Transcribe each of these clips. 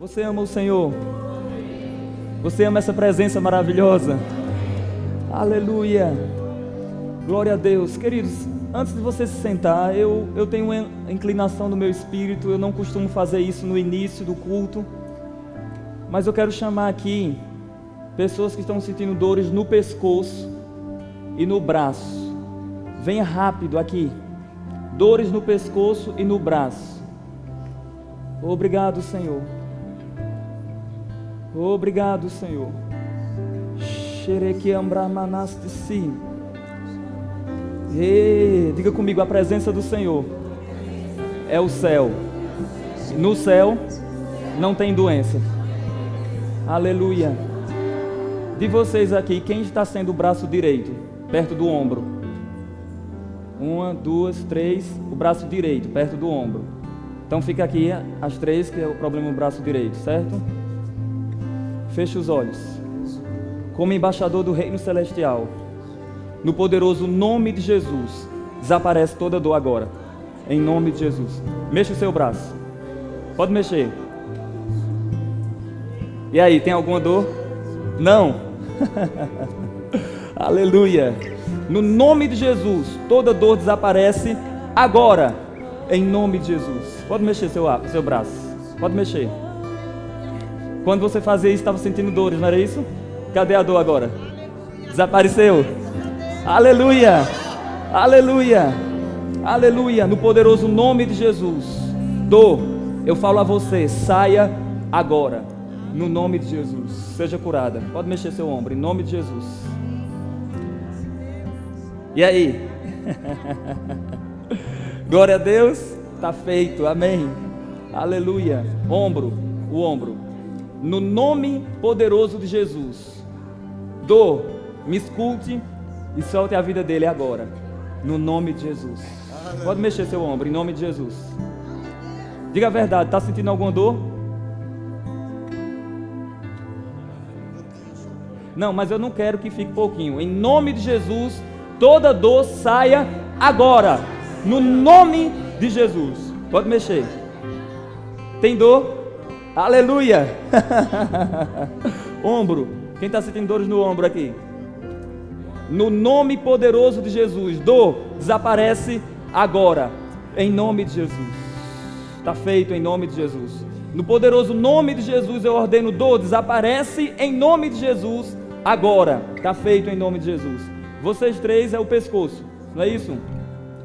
Você ama o Senhor? Você ama essa presença maravilhosa? Aleluia! Glória a Deus. Queridos, antes de você se sentar, eu tenho uma inclinação no meu espírito. Eu não costumo fazer isso no início do culto, mas eu quero chamar aqui pessoas que estão sentindo dores no pescoço e no braço. Venha rápido aqui. Dores no pescoço e no braço. Obrigado, Senhor. Obrigado, Senhor. Diga comigo, a presença do Senhor é o céu. No céu não tem doença. Aleluia. De vocês aqui, quem está sendo o braço direito? Perto do ombro. 1, 2, 3. O braço direito, perto do ombro. Então fica aqui as 3, que é o problema do braço direito, certo? Feche os olhos. Como embaixador do reino celestial, no poderoso nome de Jesus, desaparece toda dor agora. Em nome de Jesus. Mexa o seu braço. Pode mexer. E aí, tem alguma dor? Não. Aleluia. No nome de Jesus, toda dor desaparece agora. Em nome de Jesus. Pode mexer seu braço. Pode mexer. Quando você fazia isso, estava sentindo dores, não era isso? Cadê a dor agora? Desapareceu. Aleluia. Aleluia. Aleluia. No poderoso nome de Jesus. Dor, eu falo a você, saia agora. No nome de Jesus. Seja curada. Pode mexer seu ombro. Em nome de Jesus. E aí? Glória a Deus. Está feito. Amém. Aleluia. Ombro. O ombro. No nome poderoso de Jesus. Dor, me escute e solte a vida dele agora. No nome de Jesus. Pode mexer seu ombro. Em nome de Jesus. Diga a verdade. Está sentindo alguma dor? Não, mas eu não quero que fique pouquinho. Em nome de Jesus, toda dor saia agora. No nome de Jesus. Pode mexer. Tem dor? Aleluia. Ombro. Quem está sentindo dores no ombro aqui? No nome poderoso de Jesus. Dor, desaparece agora. Em nome de Jesus. Está feito em nome de Jesus. No poderoso nome de Jesus eu ordeno dor, desaparece em nome de Jesus agora. Está feito em nome de Jesus. Vocês 3 é o pescoço, não é isso?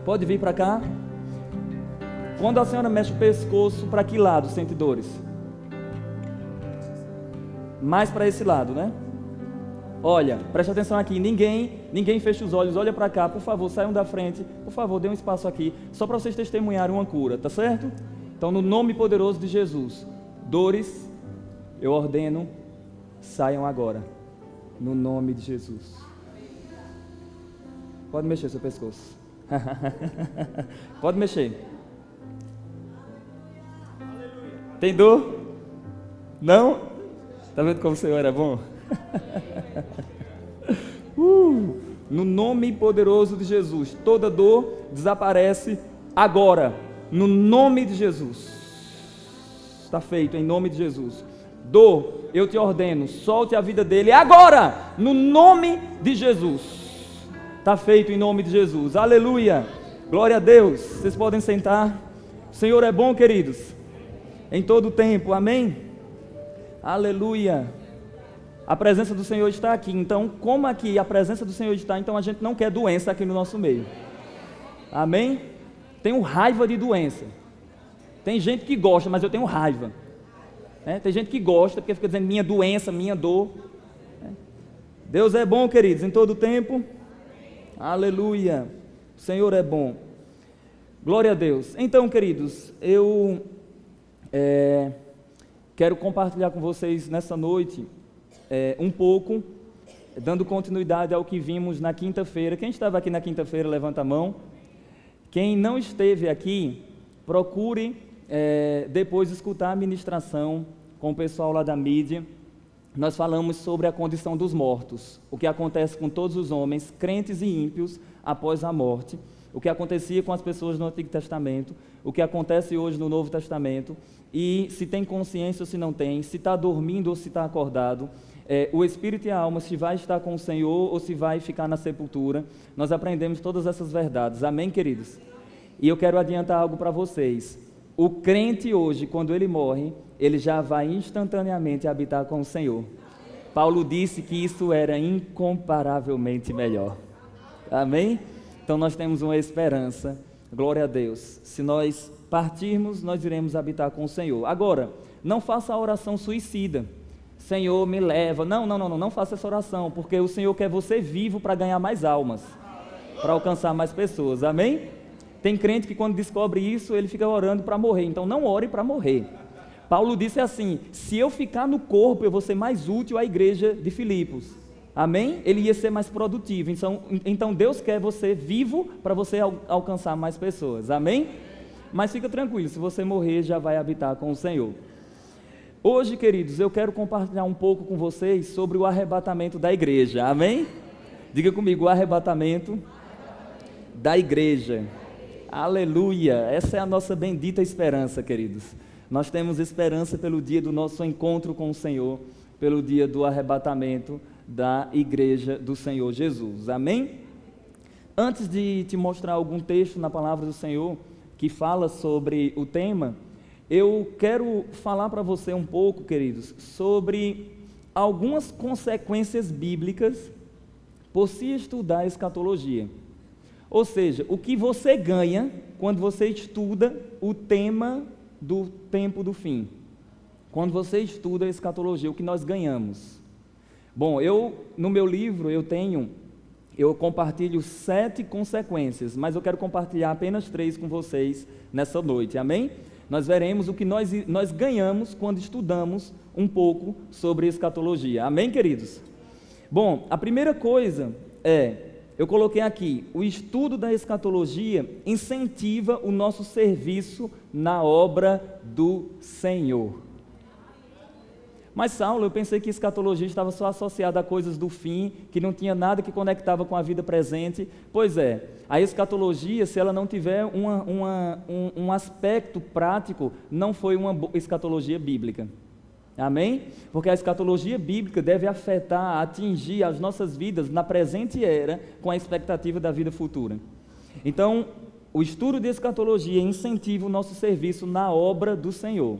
Pode vir para cá. Quando a senhora mexe o pescoço, para que lado sente dores? Mais para esse lado, né? Olha, preste atenção aqui, ninguém feche os olhos, olha para cá, por favor, saiam da frente, por favor, dê um espaço aqui, só para vocês testemunharem uma cura, tá certo? Então, no nome poderoso de Jesus, dores, eu ordeno, saiam agora, no nome de Jesus. Pode mexer seu pescoço. Pode mexer. Tem dor? Não? Está vendo como o Senhor é bom? No nome poderoso de Jesus, toda dor desaparece agora. No nome de Jesus. Está feito em nome de Jesus. Dor, eu te ordeno, solte a vida dele agora. No nome de Jesus. Está feito em nome de Jesus. Aleluia. Glória a Deus. Vocês podem sentar. O Senhor é bom, queridos. Em todo o tempo. Amém. Aleluia. A presença do Senhor está aqui. Então, como aqui a presença do Senhor está, então a gente não quer doença aqui no nosso meio. Amém? Tenho raiva de doença. Tem gente que gosta, mas eu tenho raiva. Tem gente que gosta, porque fica dizendo minha doença, minha dor. Deus é bom, queridos, em todo o tempo. Aleluia. O Senhor é bom. Glória a Deus. Então, queridos, eu quero compartilhar com vocês nessa noite um pouco, dando continuidade ao que vimos na quinta-feira. Quem estava aqui na quinta-feira, levanta a mão. Quem não esteve aqui, procure depois escutar a ministração com o pessoal lá da mídia. Nós falamos sobre a condição dos mortos, o que acontece com todos os homens, crentes e ímpios, após a morte. o que acontecia com as pessoas no Antigo Testamento, o que acontece hoje no Novo Testamento, e se tem consciência ou se não tem, se está dormindo ou se está acordado, o espírito e a alma, se vai estar com o Senhor ou se vai ficar na sepultura. Nós aprendemos todas essas verdades, amém, queridos? E eu quero adiantar algo para vocês. O crente hoje, quando ele morre, ele já vai instantaneamente habitar com o Senhor. Paulo disse que isso era incomparavelmente melhor. Amém? Então nós temos uma esperança, glória a Deus. Se nós partirmos, nós iremos habitar com o Senhor. Agora, não faça a oração suicida. Senhor, me leva. Não faça essa oração, porque o Senhor quer você vivo para ganhar mais almas, para alcançar mais pessoas. Amém? Tem crente que quando descobre isso, ele fica orando para morrer. Então não ore para morrer. Paulo disse assim: se eu ficar no corpo, eu vou ser mais útil à igreja de Filipos. Amém? Ele ia ser mais produtivo. Então Deus quer você vivo para você alcançar mais pessoas. Amém? Mas fica tranquilo, se você morrer, já vai habitar com o Senhor. Hoje, queridos, eu quero compartilhar um pouco com vocês sobre o arrebatamento da igreja. Amém? Diga comigo, o arrebatamento da igreja. Aleluia! Essa é a nossa bendita esperança, queridos. Nós temos esperança pelo dia do nosso encontro com o Senhor, pelo dia do arrebatamento da igreja do Senhor Jesus. Amém? Antes de te mostrar algum texto na palavra do Senhor que fala sobre o tema, eu quero falar para você um pouco, queridos, sobre algumas consequências bíblicas por se estudar a escatologia. Ou seja, o que você ganha quando você estuda o tema do tempo do fim. Quando você estuda a escatologia, o que nós ganhamos? Bom, no meu livro eu compartilho 7 consequências, mas eu quero compartilhar apenas 3 com vocês nessa noite, amém? Nós veremos o que nós ganhamos quando estudamos um pouco sobre escatologia, amém, queridos? Bom, a primeira coisa eu coloquei aqui, o estudo da escatologia incentiva o nosso serviço na obra do Senhor. Mas Saulo, eu pensei que escatologia estava só associada a coisas do fim, que não tinha nada que conectava com a vida presente. Pois é, a escatologia, se ela não tiver um aspecto prático, não foi uma escatologia bíblica. Amém? Porque a escatologia bíblica deve afetar, atingir as nossas vidas na presente era, com a expectativa da vida futura. Então, o estudo de escatologia incentiva o nosso serviço na obra do Senhor.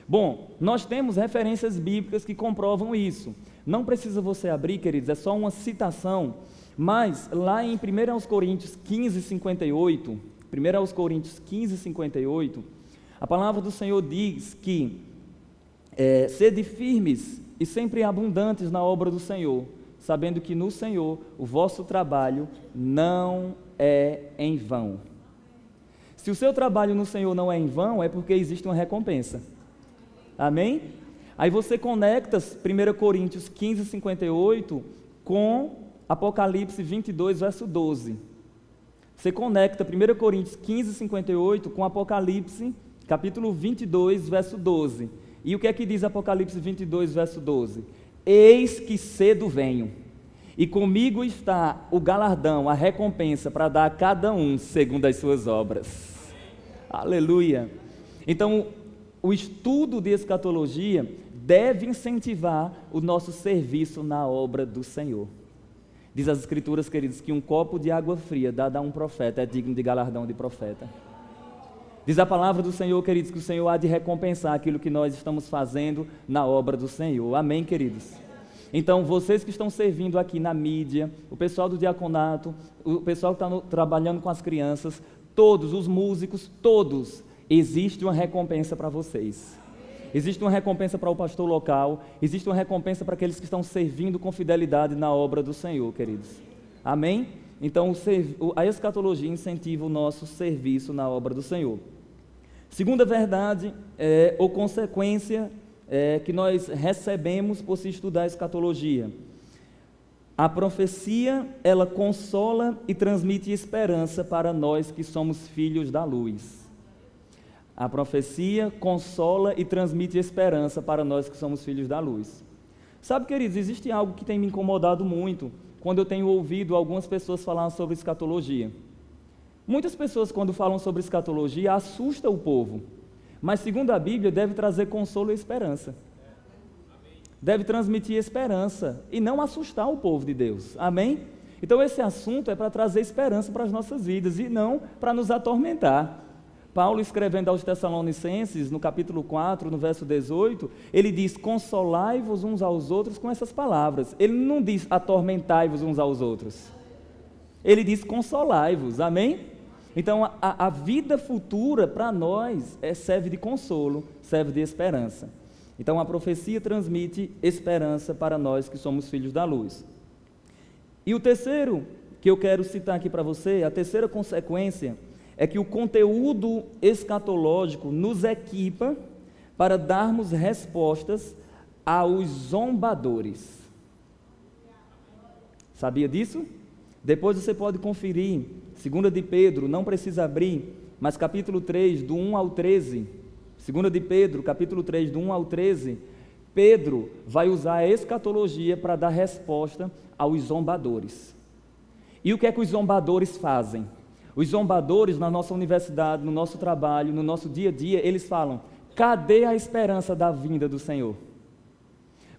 Bom, nós temos referências bíblicas que comprovam isso. Não precisa você abrir, queridos, é só uma citação, mas lá em 1 Coríntios 15, 58, a palavra do Senhor diz que sede firmes e sempre abundantes na obra do Senhor, sabendo que no Senhor o vosso trabalho não é em vão. Se o seu trabalho no Senhor não é em vão, é porque existe uma recompensa. Amém? Aí você conecta 1 Coríntios 15, 58 com Apocalipse 22, verso 12. Você conecta 1 Coríntios 15, 58 com Apocalipse, capítulo 22, verso 12. E o que é que diz Apocalipse 22, verso 12? Eis que cedo venho, e comigo está o galardão, a recompensa, para dar a cada um segundo as suas obras. Aleluia! Então, o estudo de escatologia deve incentivar o nosso serviço na obra do Senhor. Diz as Escrituras, queridos, que um copo de água fria dado a um profeta é digno de galardão de profeta. Diz a palavra do Senhor, queridos, que o Senhor há de recompensar aquilo que nós estamos fazendo na obra do Senhor. Amém, queridos? Então, vocês que estão servindo aqui na mídia, o pessoal do diaconato, o pessoal que está trabalhando com as crianças, todos, os músicos, todos, existe uma recompensa para vocês. Existe uma recompensa para o pastor local, existe uma recompensa para aqueles que estão servindo com fidelidade na obra do Senhor, queridos. Amém? Então, a escatologia incentiva o nosso serviço na obra do Senhor. Segunda verdade, ou consequência que nós recebemos por se estudar a escatologia. A profecia, ela consola e transmite esperança para nós que somos filhos da luz. A profecia consola e transmite esperança para nós que somos filhos da luz. Sabe, queridos, existe algo que tem me incomodado muito quando eu tenho ouvido algumas pessoas falar sobre escatologia. Muitas pessoas, quando falam sobre escatologia, assustam o povo, mas segundo a Bíblia, deve trazer consolo e esperança. Deve transmitir esperança e não assustar o povo de Deus. Amém? Então esse assunto é para trazer esperança para as nossas vidas e não para nos atormentar. Paulo, escrevendo aos Tessalonicenses, no capítulo 4, no verso 18, ele diz: consolai-vos uns aos outros com essas palavras. Ele não diz atormentai-vos uns aos outros. Ele diz consolai-vos. Amém? Então a vida futura para nós serve de consolo, serve de esperança. Então a profecia transmite esperança para nós que somos filhos da luz. E o terceiro que eu quero citar aqui para você, a terceira consequência, é que o conteúdo escatológico nos equipa para darmos respostas aos zombadores. Sabia disso? Depois você pode conferir, 2 de Pedro, não precisa abrir, mas capítulo 3, do 1 ao 13, 2 de Pedro, capítulo 3, do 1 ao 13, Pedro vai usar a escatologia para dar resposta aos zombadores. E o que é que os zombadores fazem? Os zombadores na nossa universidade, no nosso trabalho, no nosso dia a dia, eles falam: cadê a esperança da vinda do Senhor?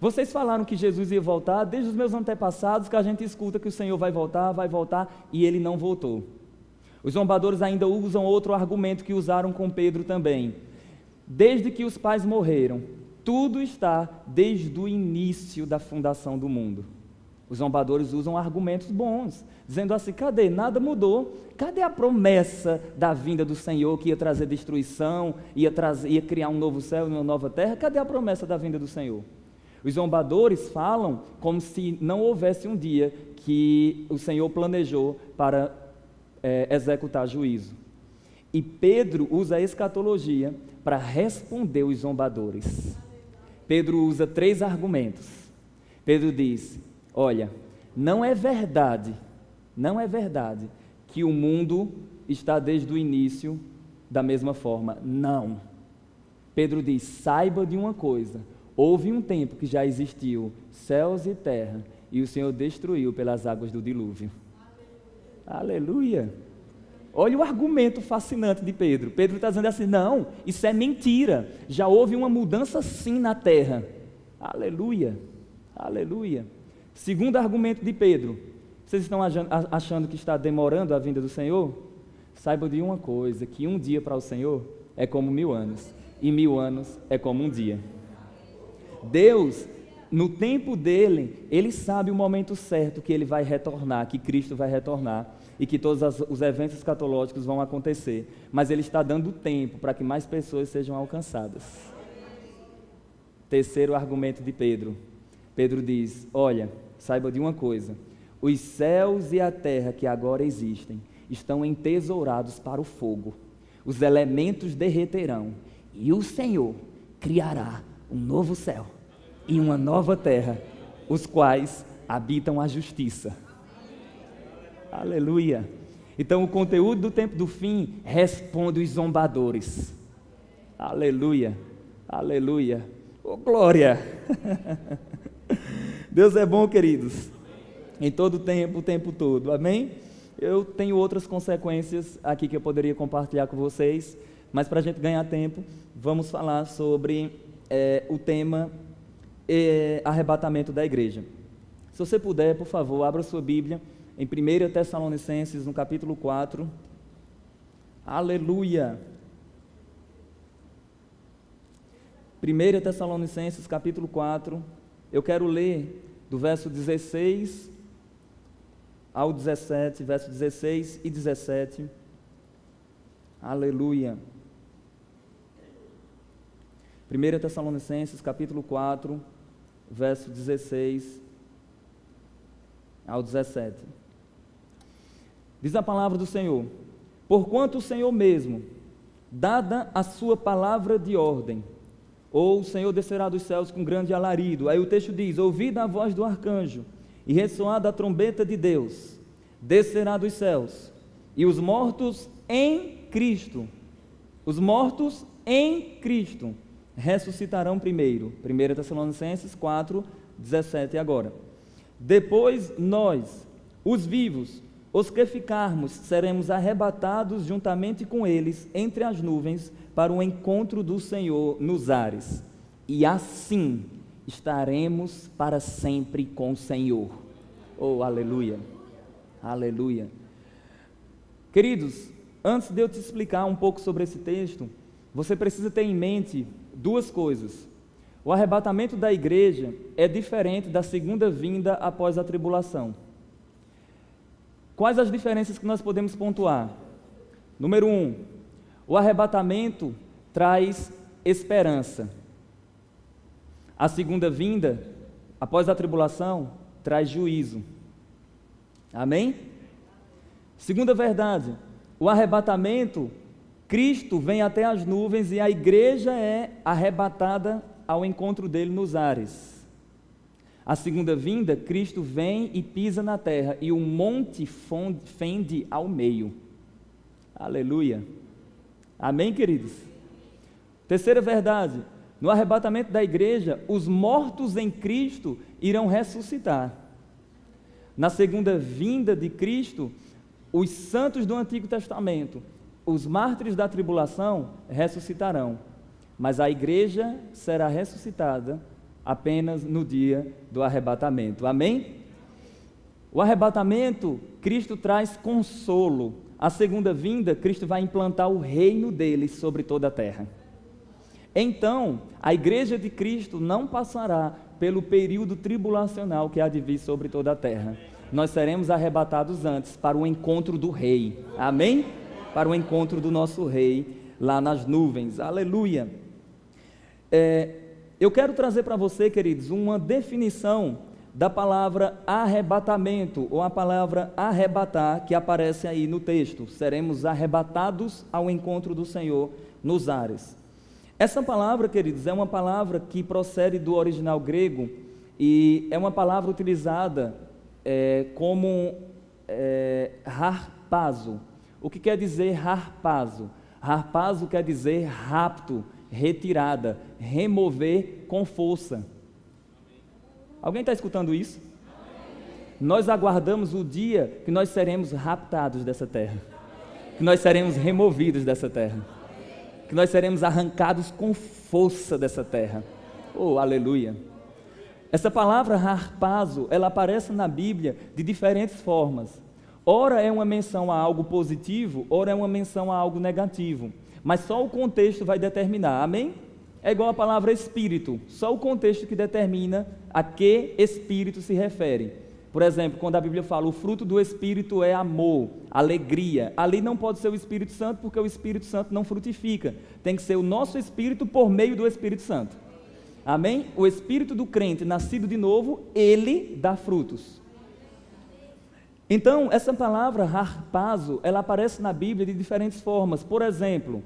Vocês falaram que Jesus ia voltar, desde os meus antepassados que a gente escuta que o Senhor vai voltar, e ele não voltou. Os zombadores ainda usam outro argumento que usaram com Pedro também. Desde que os pais morreram, tudo está desde o início da fundação do mundo. Os zombadores usam argumentos bons, dizendo assim: cadê? Nada mudou. Cadê a promessa da vinda do Senhor que ia trazer destruição, ia criar um novo céu e uma nova terra? Cadê a promessa da vinda do Senhor? Os zombadores falam como se não houvesse um dia que o Senhor planejou para executar juízo. E Pedro usa a escatologia para responder os zombadores. Pedro usa 3 argumentos. Pedro diz: olha, não é verdade que o mundo está desde o início da mesma forma. Não. Pedro diz: saiba de uma coisa, houve um tempo que já existiu céus e terra, e o Senhor destruiu pelas águas do dilúvio. Aleluia! Olha o argumento fascinante de Pedro. Pedro está dizendo assim: não, isso é mentira, já houve uma mudança sim na terra. Aleluia, aleluia. Segundo argumento de Pedro: vocês estão achando que está demorando a vinda do Senhor? Saiba de uma coisa, que um dia para o Senhor é como 1000 anos, e 1000 anos é como um dia. Deus, no tempo dele, ele sabe o momento certo que ele vai retornar, que Cristo vai retornar, e que todos os eventos escatológicos vão acontecer, mas ele está dando tempo para que mais pessoas sejam alcançadas. Terceiro argumento de Pedro. Pedro diz: olha, saiba de uma coisa, os céus e a terra que agora existem estão entesourados para o fogo, os elementos derreterão, e o Senhor criará um novo céu e uma nova terra, os quais habitam a justiça. Aleluia! Então o conteúdo do tempo do fim responde os zombadores. Aleluia! Aleluia! Oh, glória! Deus é bom, queridos, em todo tempo, o tempo todo. Amém? Eu tenho outras consequências aqui que eu poderia compartilhar com vocês, mas para a gente ganhar tempo, vamos falar sobre o tema arrebatamento da igreja. Se você puder, por favor, abra sua Bíblia em 1 Tessalonicenses, no capítulo 4. Aleluia! 1 Tessalonicenses, capítulo 4, eu quero ler do verso 16 ao 17, verso 16 e 17. Aleluia! 1 Tessalonicenses, capítulo 4, verso 16 ao 17. Diz a palavra do Senhor: porquanto o Senhor mesmo, dada a sua palavra de ordem, ou o Senhor descerá dos céus com grande alarido. Aí o texto diz: ouvida a voz do arcanjo, e ressoada a trombeta de Deus, descerá dos céus, e os mortos em Cristo ressuscitarão primeiro. 1 Tessalonicenses 4, 17 agora. Depois nós, os vivos, os que ficarmos seremos arrebatados juntamente com eles entre as nuvens para o encontro do Senhor nos ares. E assim estaremos para sempre com o Senhor. Oh, aleluia! Aleluia! Queridos, antes de eu te explicar um pouco sobre esse texto, você precisa ter em mente duas coisas. O arrebatamento da igreja é diferente da segunda vinda após a tribulação. Quais as diferenças que nós podemos pontuar? Número 1, o arrebatamento traz esperança. A segunda vinda, após a tribulação, traz juízo. Amém? Segunda verdade, o arrebatamento, Cristo vem até as nuvens e a igreja é arrebatada ao encontro dele nos ares. A segunda vinda, Cristo vem e pisa na terra e o monte fende ao meio. Aleluia. Amém, queridos? Terceira verdade, no arrebatamento da igreja, os mortos em Cristo irão ressuscitar. Na segunda vinda de Cristo, os santos do Antigo Testamento, os mártires da tribulação ressuscitarão, mas a igreja será ressuscitada apenas no dia do arrebatamento. Amém? O arrebatamento, Cristo traz consolo. A segunda vinda, Cristo vai implantar o reino dele sobre toda a terra. Então, a igreja de Cristo não passará pelo período tribulacional que há de vir sobre toda a terra. Nós seremos arrebatados antes para o encontro do rei. Amém? Para o encontro do nosso rei lá nas nuvens. Aleluia! Eu quero trazer para você, queridos, uma definição da palavra arrebatamento, ou a palavra arrebatar, que aparece aí no texto. Seremos arrebatados ao encontro do Senhor nos ares. Essa palavra, queridos, é uma palavra que procede do original grego e é uma palavra utilizada como harpazo. O que quer dizer harpazo? Harpazo quer dizer rapto, retirada, remover com força. Alguém está escutando isso? Nós aguardamos o dia que nós seremos raptados dessa terra, que nós seremos removidos dessa terra, que nós seremos arrancados com força dessa terra. Oh, aleluia! Essa palavra harpazo, ela aparece na Bíblia de diferentes formas. Ora é uma menção a algo positivo, ora é uma menção a algo negativo. Mas só o contexto vai determinar, amém? É igual a palavra espírito, só o contexto que determina a que espírito se refere. Por exemplo, quando a Bíblia fala o fruto do Espírito é amor, alegria, ali não pode ser o Espírito Santo, porque o Espírito Santo não frutifica, tem que ser o nosso espírito por meio do Espírito Santo. Amém? O espírito do crente nascido de novo, ele dá frutos. Então, essa palavra harpazo, ela aparece na Bíblia de diferentes formas. Por exemplo,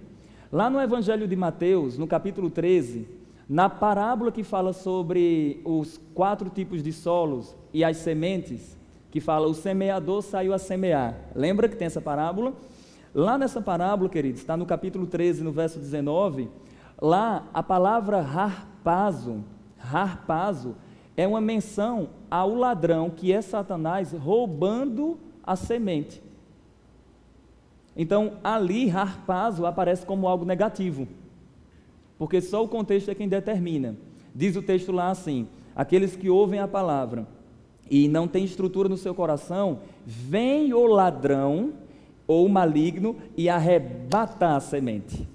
lá no Evangelho de Mateus, no capítulo 13, na parábola que fala sobre os 4 tipos de solos e as sementes, que fala o semeador saiu a semear. Lembra que tem essa parábola? Lá nessa parábola, queridos, está no capítulo 13, no verso 19, lá a palavra harpazo é uma menção ao ladrão, que é Satanás, roubando a semente. Então, ali, harpazo aparece como algo negativo, porque só o contexto é quem determina. Diz o texto lá assim: aqueles que ouvem a palavra e não têm estrutura no seu coração, vem o ladrão ou o maligno e arrebatar a semente.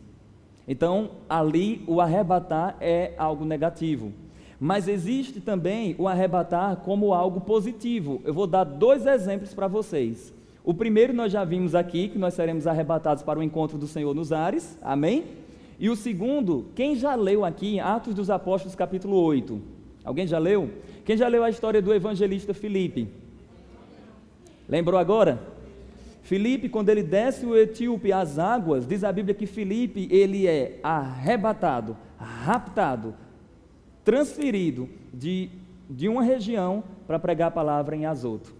Então, ali o arrebatar é algo negativo. Mas existe também o arrebatar como algo positivo. Eu vou dar 2 exemplos para vocês. O primeiro nós já vimos aqui, que nós seremos arrebatados para o encontro do Senhor nos ares, amém? E o segundo, quem já leu aqui Atos dos Apóstolos capítulo 8? Alguém já leu? Quem já leu a história do evangelista Filipe? Lembrou agora? Filipe, quando ele desce o etíope às águas, diz a Bíblia que Filipe, ele é arrebatado, raptado, transferido de uma região para pregar a palavra em Azoto.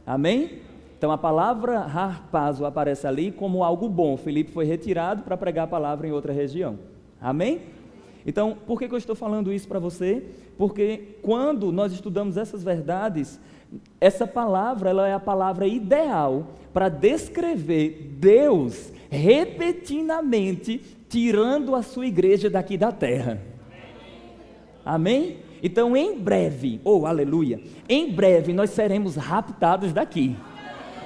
Amém? Então a palavra harpazo aparece ali como algo bom. Filipe foi retirado para pregar a palavra em outra região. Amém? Então, por que eu estou falando isso para você? Porque quando nós estudamos essas verdades, essa palavra, ela é a palavra ideal para descrever Deus repetidamente tirando a sua igreja daqui da terra. Amém? Então, em breve, aleluia, em breve nós seremos raptados daqui.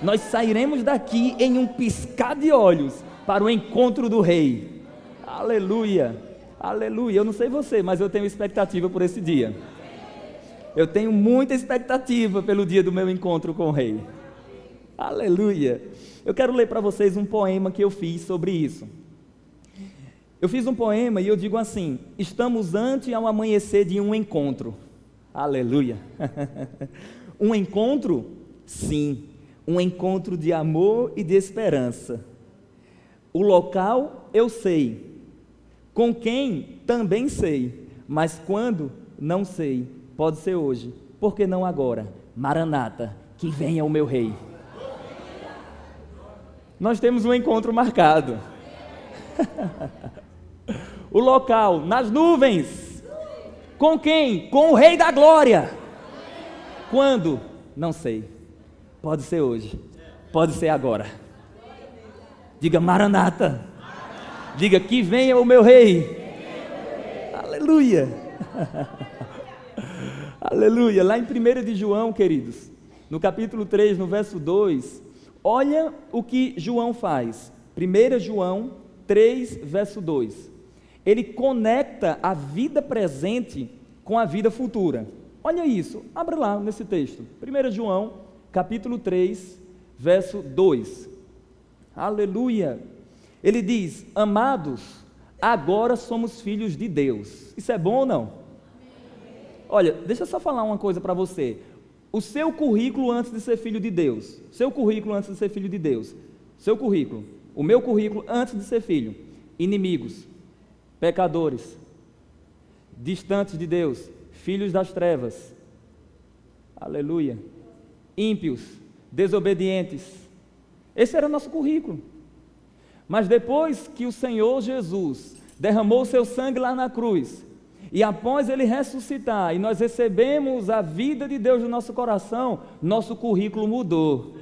Nós sairemos daqui em um piscar de olhos para o encontro do Rei. Aleluia, aleluia. Eu não sei você, mas eu tenho expectativa por esse dia. Eu tenho muita expectativa pelo dia do meu encontro com o Rei. Aleluia. Eu quero ler para vocês um poema que eu fiz sobre isso. Eu fiz um poema e eu digo assim: estamos ante ao amanhecer de um encontro. Aleluia. Um encontro? Sim. Um encontro de amor e de esperança. O local eu sei. Com quem também sei. Mas quando? Não sei. Pode ser hoje. Por que não agora? Maranata, que venha o meu Rei. Nós temos um encontro marcado. O local, nas nuvens. Com quem? Com o Rei da Glória. Quando? Não sei. Pode ser hoje. Pode ser agora. Diga Maranata. Diga que venha o meu Rei. Aleluia. Aleluia. Lá em 1 de João, queridos, no capítulo 3, no verso 2, olha o que João faz. 1 João 3, verso 2. Ele conecta a vida presente com a vida futura. Olha isso, abra lá nesse texto. 1 João, capítulo 3, verso 2. Aleluia. Ele diz: amados, agora somos filhos de Deus. Isso é bom ou não? Olha, deixa eu só falar uma coisa para você. O seu currículo antes de ser filho de Deus. Seu currículo antes de ser filho de Deus. Seu currículo. O meu currículo antes de ser filho. Inimigos, pecadores, distantes de Deus, filhos das trevas. Aleluia. Ímpios, desobedientes. Esse era o nosso currículo. Mas depois que o Senhor Jesus derramou o seu sangue lá na cruz, e após Ele ressuscitar, e nós recebemos a vida de Deus no nosso coração, nosso currículo mudou.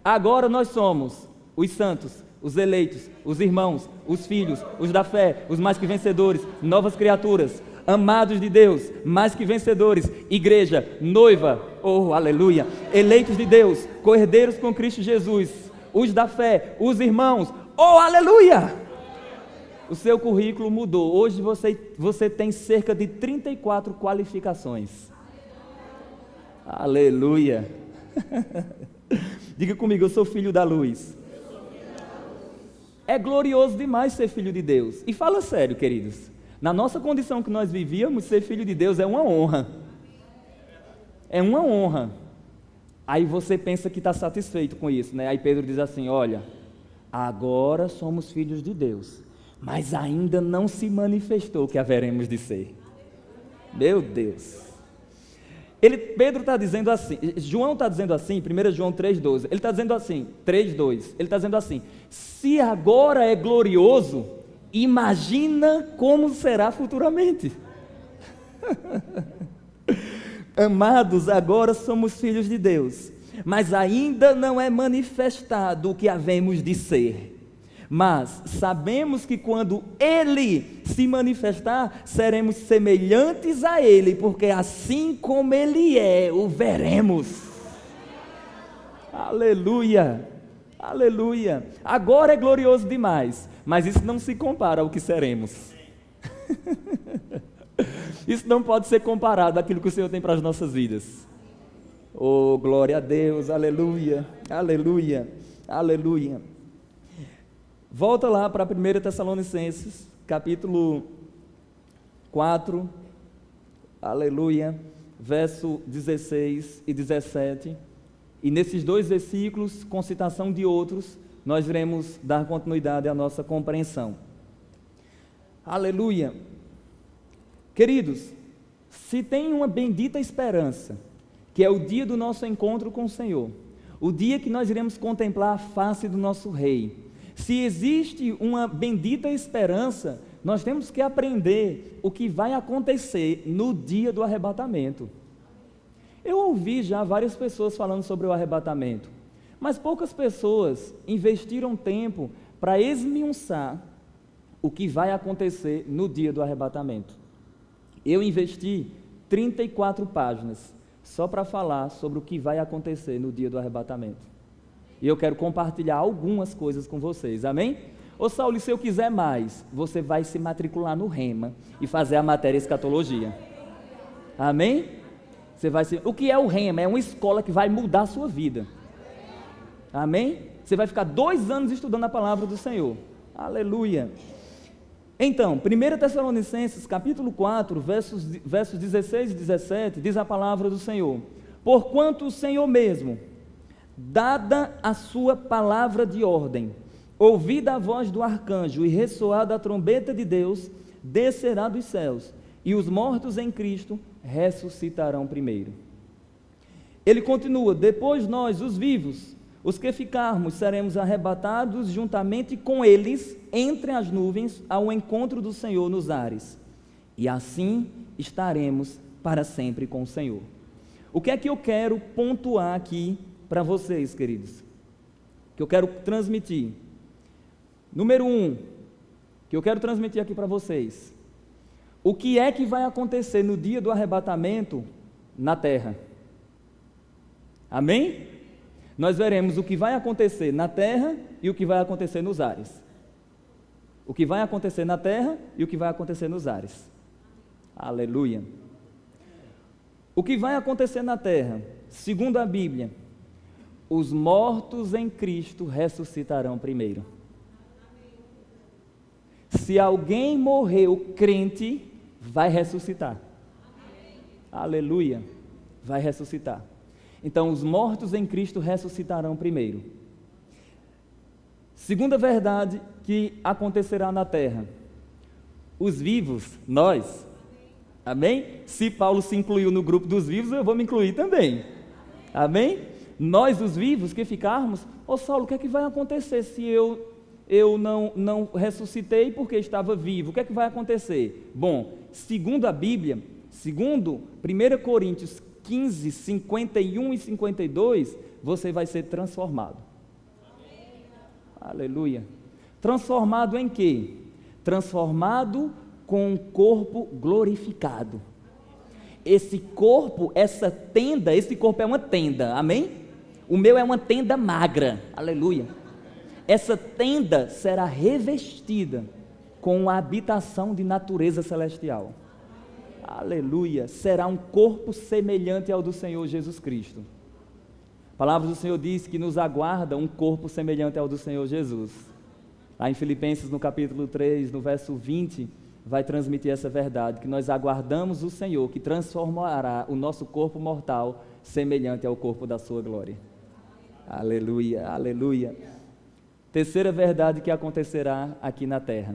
Agora nós somos os santos, os eleitos, os irmãos, os filhos, os da fé, os mais que vencedores, novas criaturas, amados de Deus, mais que vencedores, igreja, noiva, aleluia, eleitos de Deus, co-herdeiros com Cristo Jesus, os da fé, os irmãos, aleluia! O seu currículo mudou. Hoje você tem cerca de 34 qualificações. Aleluia. Diga comigo, eu sou filho da luz. É glorioso demais ser filho de Deus. E fala sério, queridos. Na nossa condição que nós vivíamos, ser filho de Deus é uma honra. É uma honra. Aí você pensa que está satisfeito com isso, né? Aí Pedro diz assim: olha, agora somos filhos de Deus, mas ainda não se manifestou que haveremos de ser. Meu Deus. Pedro está dizendo assim, João está dizendo assim, 1 João 3,12, ele está dizendo assim, 3,2, ele está dizendo assim: se agora é glorioso, imagina como será futuramente. Amados, agora somos filhos de Deus, mas ainda não é manifestado o que havemos de ser. Mas sabemos que quando Ele se manifestar, seremos semelhantes a Ele, porque assim como Ele é, o veremos. Aleluia, aleluia. Agora é glorioso demais, mas isso não se compara ao que seremos. Isso não pode ser comparado àquilo que o Senhor tem para as nossas vidas. Oh, glória a Deus, aleluia, aleluia, aleluia. Volta lá para 1 Tessalonicenses, capítulo 4, aleluia, verso 16 e 17. E nesses dois versículos, com citação de outros, nós iremos dar continuidade à nossa compreensão. Aleluia. Queridos, se tem uma bendita esperança, que é o dia do nosso encontro com o Senhor, o dia que nós iremos contemplar a face do nosso Rei, se existe uma bendita esperança, nós temos que aprender o que vai acontecer no dia do arrebatamento. Eu ouvi já várias pessoas falando sobre o arrebatamento, mas poucas pessoas investiram tempo para esmiuçar o que vai acontecer no dia do arrebatamento. Eu investi 34 páginas só para falar sobre o que vai acontecer no dia do arrebatamento. E eu quero compartilhar algumas coisas com vocês, amém? Ô Saulo, se eu quiser mais, você vai se matricular no Rema e fazer a matéria escatologia. Amém? Você vai se... O que é o Rema? É uma escola que vai mudar a sua vida. Amém? Você vai ficar 2 anos estudando a palavra do Senhor. Aleluia! Então, 1 Tessalonicenses, capítulo 4, versos 16 e 17, diz a palavra do Senhor: porquanto o Senhor mesmo, dada a sua palavra de ordem, ouvida a voz do arcanjo e ressoada a trombeta de Deus, descerá dos céus, e os mortos em Cristo ressuscitarão primeiro. Ele continua: depois nós, os vivos, os que ficarmos, seremos arrebatados juntamente com eles entre as nuvens ao encontro do Senhor nos ares, e assim estaremos para sempre com o Senhor. O que é que eu quero pontuar aqui para vocês, queridos? Que eu quero transmitir. Número 1, que eu quero transmitir aqui para vocês: o que é que vai acontecer no dia do arrebatamento na terra? Amém? Nós veremos o que vai acontecer na terra e o que vai acontecer nos ares. O que vai acontecer na terra e o que vai acontecer nos ares. Aleluia. O que vai acontecer na terra, segundo a Bíblia, os mortos em Cristo ressuscitarão primeiro. Se alguém morreu crente, vai ressuscitar. Aleluia. Vai ressuscitar. Então, os mortos em Cristo ressuscitarão primeiro. Segunda verdade que acontecerá na terra: os vivos, nós, amém? Se Paulo se incluiu no grupo dos vivos, eu vou me incluir também, amém? Nós, os vivos, que ficarmos. Ô Saulo, o que é que vai acontecer se eu não ressuscitei porque estava vivo? O que é que vai acontecer? Bom, segundo a Bíblia, segundo 1 Coríntios 15, 51 e 52, você vai ser transformado. Aleluia. Transformado em quê? Transformado com um corpo glorificado. Esse corpo, essa tenda, esse corpo é uma tenda, amém? O meu é uma tenda magra, aleluia. Essa tenda será revestida com a habitação de natureza celestial. Aleluia, será um corpo semelhante ao do Senhor Jesus Cristo. A palavra do Senhor diz que nos aguarda um corpo semelhante ao do Senhor Jesus. Lá em Filipenses, no capítulo 3, no verso 20, vai transmitir essa verdade, que nós aguardamos o Senhor, que transformará o nosso corpo mortal semelhante ao corpo da sua glória. Aleluia, aleluia. Terceira verdade que acontecerá aqui na terra.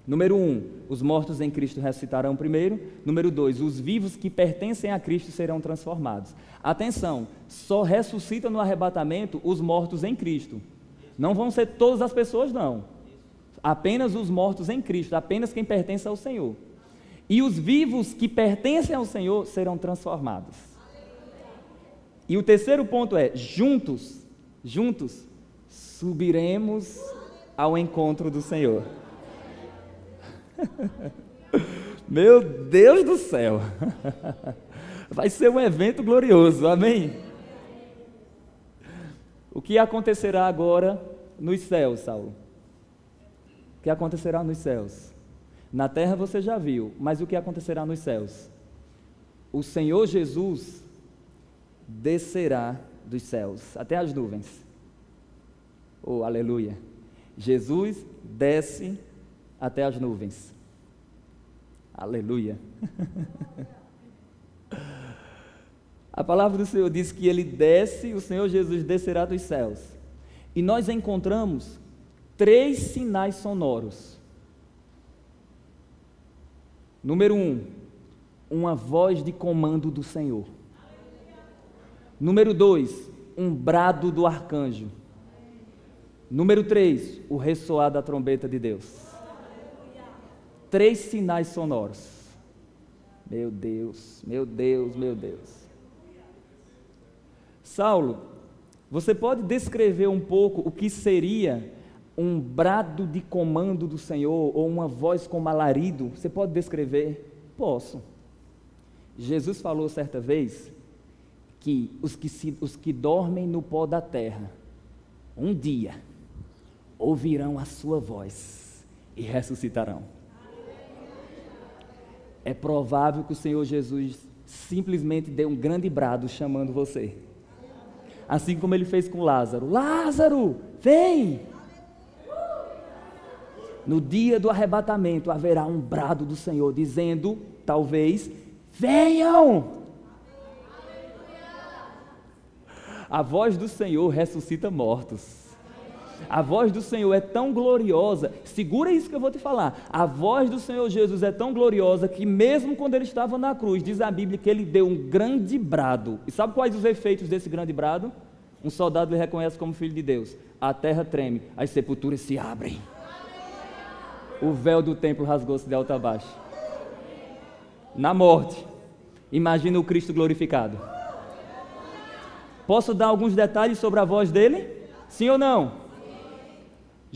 Número 1, os mortos em Cristo ressuscitarão primeiro. Número 2, os vivos que pertencem a Cristo serão transformados. Atenção, só ressuscitam no arrebatamento os mortos em Cristo. Não vão ser todas as pessoas, não. Apenas os mortos em Cristo, apenas quem pertence ao Senhor. E os vivos que pertencem ao Senhor serão transformados. E o terceiro ponto é: juntos, subiremos ao encontro do Senhor. Meu Deus do céu, vai ser um evento glorioso, amém? O que acontecerá agora nos céus, Saulo? O que acontecerá nos céus? Na terra você já viu, mas o que acontecerá nos céus? O Senhor Jesus descerá dos céus até as nuvens. Oh, aleluia! Jesus desce até as nuvens. Aleluia. A palavra do Senhor diz que ele desce, o Senhor Jesus descerá dos céus. E nós encontramos 3 sinais sonoros. Número 1, uma voz de comando do Senhor. Número 2, um brado do arcanjo. Número 3, o ressoar da trombeta de Deus. 3 sinais sonoros. Meu Deus, meu Deus, meu Deus. Saulo, você pode descrever um pouco o que seria um brado de comando do Senhor, ou uma voz como alarido? Você pode descrever? Posso. Jesus falou certa vez que os que dormem no pó da terra, um dia, ouvirão a sua voz e ressuscitarão. É provável que o Senhor Jesus simplesmente dê um grande brado chamando você. Assim como ele fez com Lázaro. Lázaro, vem! No dia do arrebatamento haverá um brado do Senhor dizendo, talvez, venham! A voz do Senhor ressuscita mortos. A voz do Senhor é tão gloriosa, segura isso que eu vou te falar, a voz do Senhor Jesus é tão gloriosa que mesmo quando ele estava na cruz, diz a Bíblia que ele deu um grande brado. E sabe quais os efeitos desse grande brado? Um soldado lhe reconhece como filho de Deus, a terra treme, as sepulturas se abrem, o véu do templo rasgou-se de alto a baixo. Na morte, imagina o Cristo glorificado. Posso dar alguns detalhes sobre a voz dele? Sim ou não?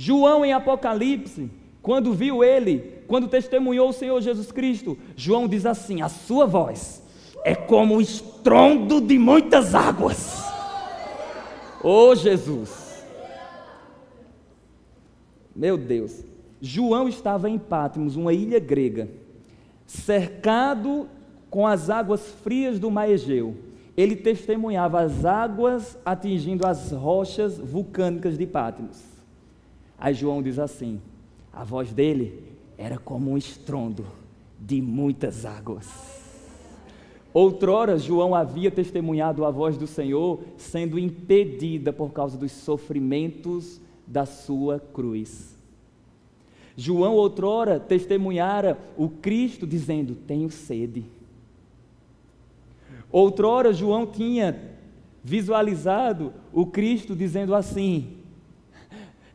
João em Apocalipse, quando viu ele, quando testemunhou o Senhor Jesus Cristo, João diz assim, a sua voz é como o estrondo de muitas águas. Oh Jesus! Meu Deus! João estava em Patmos, uma ilha grega, cercado com as águas frias do mar Egeu. Ele testemunhava as águas atingindo as rochas vulcânicas de Patmos. Aí João diz assim, a voz dele era como um estrondo de muitas águas. Outrora João havia testemunhado a voz do Senhor sendo impedida por causa dos sofrimentos da sua cruz. João outrora testemunhara o Cristo dizendo, tenho sede. Outrora João tinha visualizado o Cristo dizendo assim,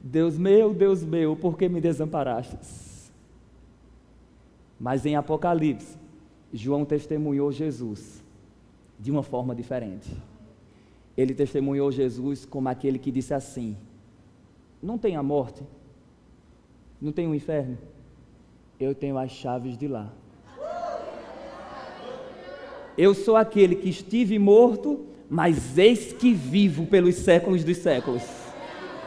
Deus meu, por que me desamparastes? Mas em Apocalipse, João testemunhou Jesus de uma forma diferente. Ele testemunhou Jesus como aquele que disse assim, não tem a morte, não tem o inferno, eu tenho as chaves de lá. Eu sou aquele que estive morto, mas eis que vivo pelos séculos dos séculos.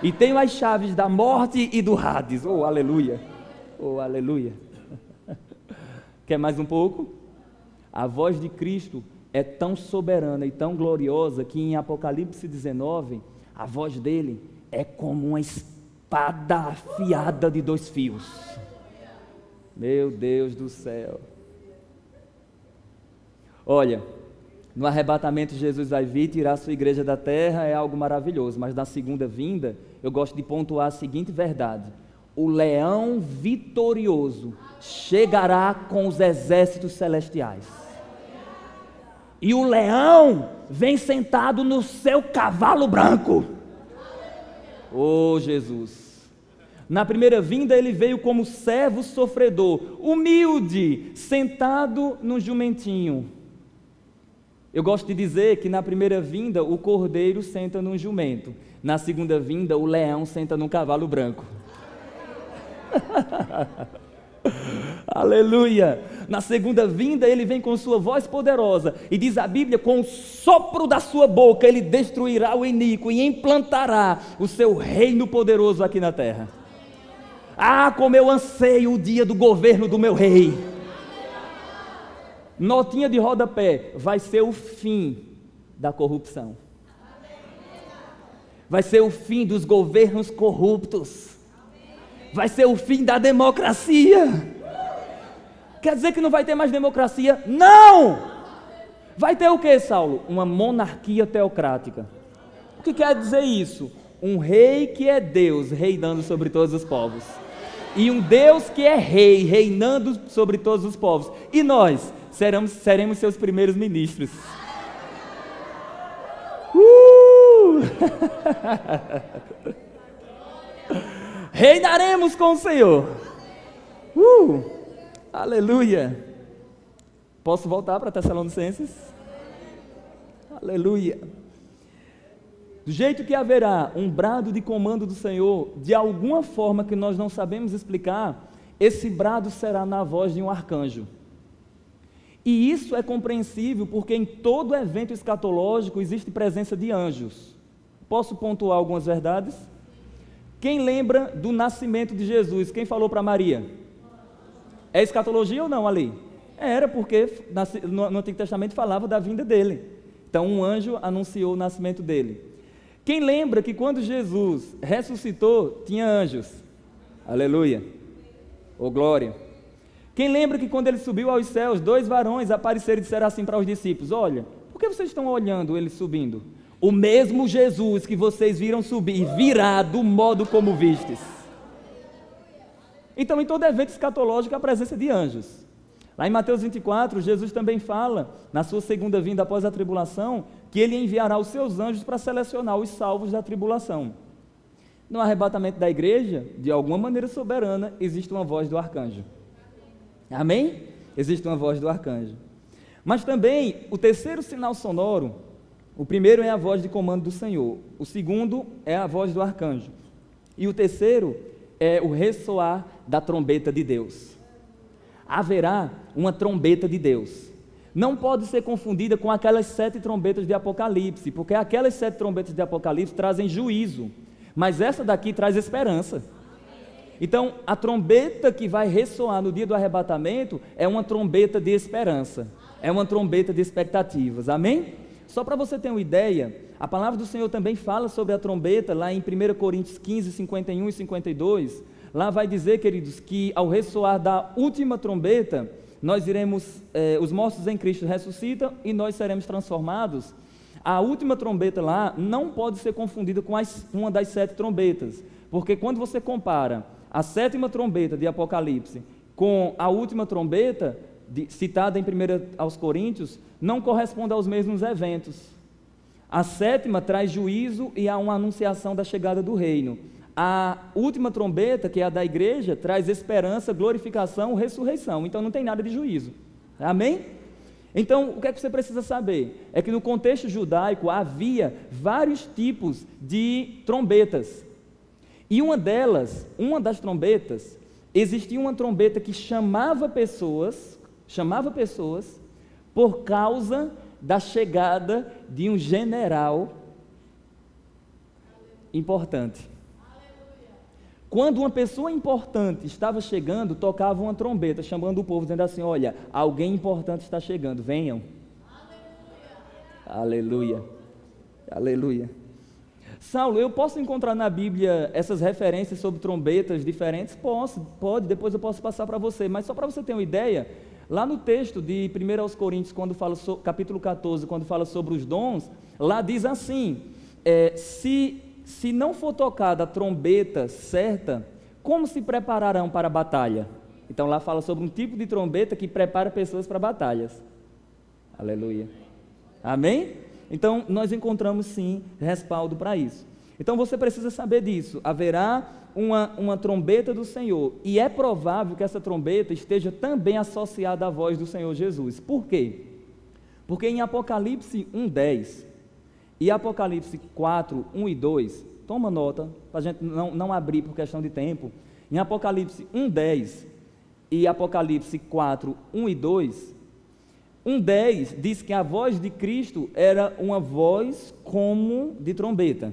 E tenho as chaves da morte e do Hades. Oh, aleluia! Oh, aleluia! Quer mais um pouco? A voz de Cristo é tão soberana e tão gloriosa que em Apocalipse 19, a voz dele é como uma espada afiada de 2 fios. Meu Deus do céu! Olha, no arrebatamento Jesus vai vir tirar a sua igreja da terra, é algo maravilhoso, mas na segunda vinda, eu gosto de pontuar a seguinte verdade, o leão vitorioso chegará com os exércitos celestiais, e o leão vem sentado no seu cavalo branco, oh Jesus, na primeira vinda ele veio como servo sofredor, humilde, sentado num jumentinho. Eu gosto de dizer que na primeira vinda o cordeiro senta num jumento, na segunda vinda o leão senta num cavalo branco. Aleluia! Na segunda vinda ele vem com sua voz poderosa e diz a Bíblia, com o sopro da sua boca ele destruirá o iníquo e implantará o seu reino poderoso aqui na terra. Ah, como eu anseio o dia do governo do meu rei! Notinha de rodapé, vai ser o fim da corrupção. Vai ser o fim dos governos corruptos. Vai ser o fim da democracia. Quer dizer que não vai ter mais democracia? Não! Vai ter o que, Saulo? Uma monarquia teocrática. O que quer dizer isso? Um rei que é Deus, reinando sobre todos os povos. E um Deus que é rei, reinando sobre todos os povos. E nós? Seremos seus primeiros ministros. Reinaremos com o Senhor. Aleluia. Posso voltar para Tessalonicenses? Aleluia. Do jeito que haverá um brado de comando do Senhor, de alguma forma que nós não sabemos explicar, esse brado será na voz de um arcanjo. E isso é compreensível porque em todo evento escatológico existe presença de anjos. Posso pontuar algumas verdades? Quem lembra do nascimento de Jesus? Quem falou para Maria? É escatologia ou não ali? Era porque no Antigo Testamento falava da vinda dele. Então um anjo anunciou o nascimento dele. Quem lembra que quando Jesus ressuscitou, tinha anjos? Aleluia. Ô glória. Quem lembra que quando ele subiu aos céus, 2 varões apareceram e disseram assim para os discípulos: olha, por que vocês estão olhando ele subindo? O mesmo Jesus que vocês viram subir, virá do modo como vistes. Então, em todo evento escatológico, há a presença de anjos. Lá em Mateus 24, Jesus também fala, na sua segunda vinda após a tribulação, que ele enviará os seus anjos para selecionar os salvos da tribulação. No arrebatamento da igreja, de alguma maneira soberana, existe uma voz do arcanjo. Amém? Existe uma voz do arcanjo. Mas também, o terceiro sinal sonoro, o primeiro é a voz de comando do Senhor, o segundo é a voz do arcanjo, e o terceiro é o ressoar da trombeta de Deus. Haverá uma trombeta de Deus. Não pode ser confundida com aquelas 7 trombetas de Apocalipse, porque aquelas 7 trombetas de Apocalipse trazem juízo, mas essa daqui traz esperança. Então, a trombeta que vai ressoar no dia do arrebatamento é uma trombeta de esperança, é uma trombeta de expectativas, amém? Só para você ter uma ideia, a palavra do Senhor também fala sobre a trombeta, lá em 1 Coríntios 15, 51 e 52, lá vai dizer, queridos, que ao ressoar da última trombeta, nós iremos, os mortos em Cristo ressuscitam e nós seremos transformados. A última trombeta lá não pode ser confundida com uma das 7 trombetas, porque quando você compara a 7ª trombeta de Apocalipse com a última trombeta, citada em 1 aos Coríntios, não corresponde aos mesmos eventos. A 7ª traz juízo e há uma anunciação da chegada do reino. A última trombeta, que é a da igreja, traz esperança, glorificação, ressurreição. Então não tem nada de juízo. Amém? Então, o que é que você precisa saber? É que no contexto judaico havia vários tipos de trombetas. E uma das trombetas, existia uma trombeta que chamava pessoas por causa da chegada de um general importante. Quando uma pessoa importante estava chegando, tocava uma trombeta, chamando o povo, dizendo assim: olha, alguém importante está chegando, venham. Aleluia. Aleluia. Saulo, eu posso encontrar na Bíblia essas referências sobre trombetas diferentes? Pode, depois eu posso passar para você, mas só para você ter uma ideia, lá no texto de 1 aos Coríntios, quando fala capítulo 14, quando fala sobre os dons, lá diz assim, se não for tocada a trombeta certa, como se prepararão para a batalha? Então lá fala sobre um tipo de trombeta que prepara pessoas para batalhas. Aleluia. Amém? Então nós encontramos sim respaldo para isso. Então você precisa saber disso. Haverá uma trombeta do Senhor, e é provável que essa trombeta esteja também associada à voz do Senhor Jesus. Por quê? Porque em Apocalipse 1:10 e Apocalipse 4:1 e 2, toma nota, para a gente não abrir por questão de tempo, em Apocalipse 1:10 e Apocalipse 4:1 e 2, 1:10 diz que a voz de Cristo era uma voz como de trombeta.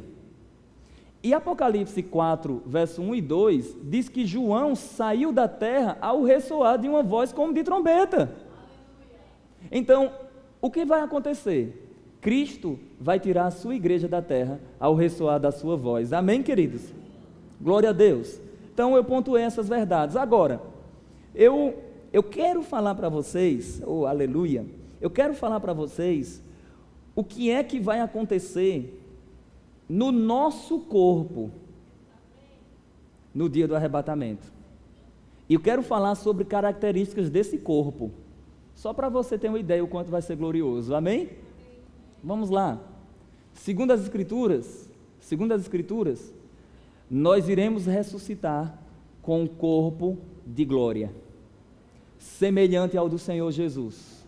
E Apocalipse 4, verso 1 e 2, diz que João saiu da terra ao ressoar de uma voz como de trombeta. Então, o que vai acontecer? Cristo vai tirar a sua igreja da terra ao ressoar da sua voz. Amém, queridos? Glória a Deus. Então, eu pontuei essas verdades. Agora, eu quero falar para vocês, aleluia, eu quero falar para vocês o que é que vai acontecer no nosso corpo no dia do arrebatamento. E eu quero falar sobre características desse corpo, só para você ter uma ideia o quanto vai ser glorioso, amém? Vamos lá. Segundo as Escrituras, nós iremos ressuscitar com um corpo de glória. semelhante ao do Senhor Jesus,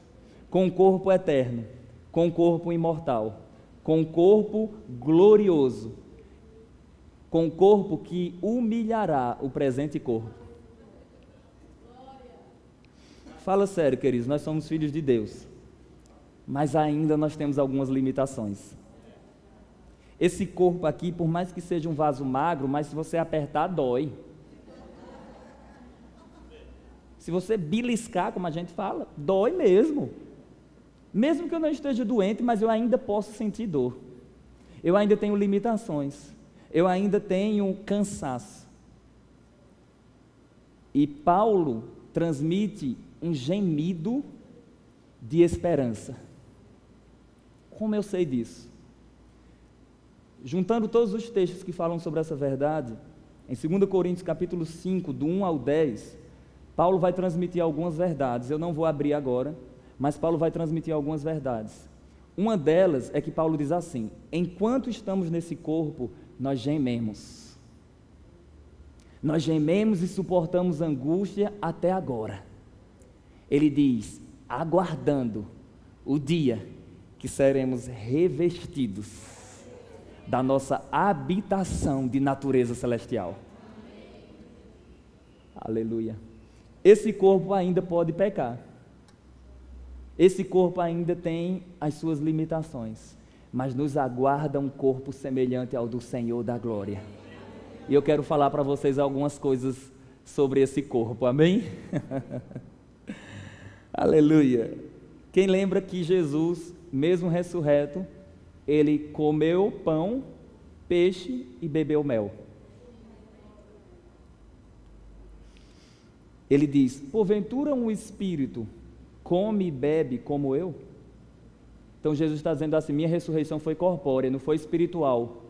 com um corpo eterno, com um corpo imortal, com um corpo glorioso, com um corpo que humilhará o presente corpo. Fala sério, queridos, nós somos filhos de Deus, mas ainda nós temos algumas limitações. Esse corpo aqui, por mais que seja um vaso magro, mas se você apertar, dói. Se você beliscar, como a gente fala, dói mesmo. Mesmo que eu não esteja doente, mas eu ainda posso sentir dor. Eu ainda tenho limitações. Eu ainda tenho cansaço. E Paulo transmite um gemido de esperança. Como eu sei disso? Juntando todos os textos que falam sobre essa verdade, em 2 Coríntios capítulo 5, do 1 ao 10, Paulo vai transmitir algumas verdades. Eu não vou abrir agora, mas Paulo vai transmitir algumas verdades. Uma delas é que Paulo diz assim: enquanto estamos nesse corpo, nós gememos. Nós gememos e suportamos angústia até agora. Ele diz, aguardando o dia que seremos revestidos da nossa habitação de natureza celestial. Aleluia. Esse corpo ainda pode pecar. Esse corpo ainda tem as suas limitações, mas nos aguarda um corpo semelhante ao do Senhor da glória. E eu quero falar para vocês algumas coisas sobre esse corpo, amém? Aleluia. Quem lembra que Jesus, mesmo ressurreto, ele comeu pão, peixe e bebeu mel. Ele diz, porventura um espírito come e bebe como eu? Então Jesus está dizendo assim, minha ressurreição foi corpórea, não foi espiritual.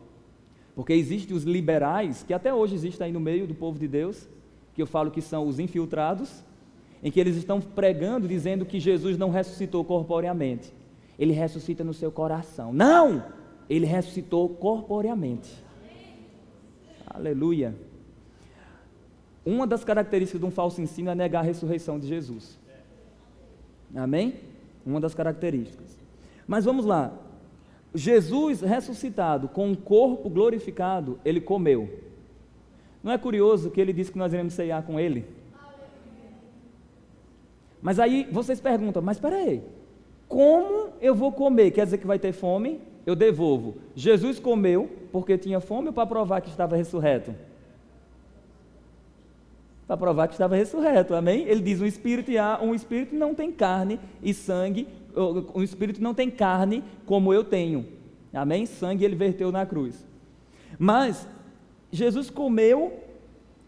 Porque existem os liberais, que até hoje existem aí no meio do povo de Deus, que eu falo que são os infiltrados, em que eles estão pregando, dizendo que Jesus não ressuscitou corporeamente. Ele ressuscita no seu coração. Não! Ele ressuscitou corporeamente. Aleluia. Uma das características de um falso ensino é negar a ressurreição de Jesus. Amém? Uma das características. Mas vamos lá. Jesus ressuscitado com um corpo glorificado, ele comeu. Não é curioso que ele disse que nós iremos ceiar com ele? Mas aí vocês perguntam, mas espera aí, como eu vou comer? Quer dizer que vai ter fome? Eu devolvo. Jesus comeu porque tinha fome ou para provar que estava ressurreto? Para provar que estava ressurreto, amém? Ele diz, um espírito não tem carne e sangue, um espírito não tem carne como eu tenho, amém? Sangue ele verteu na cruz. Mas Jesus comeu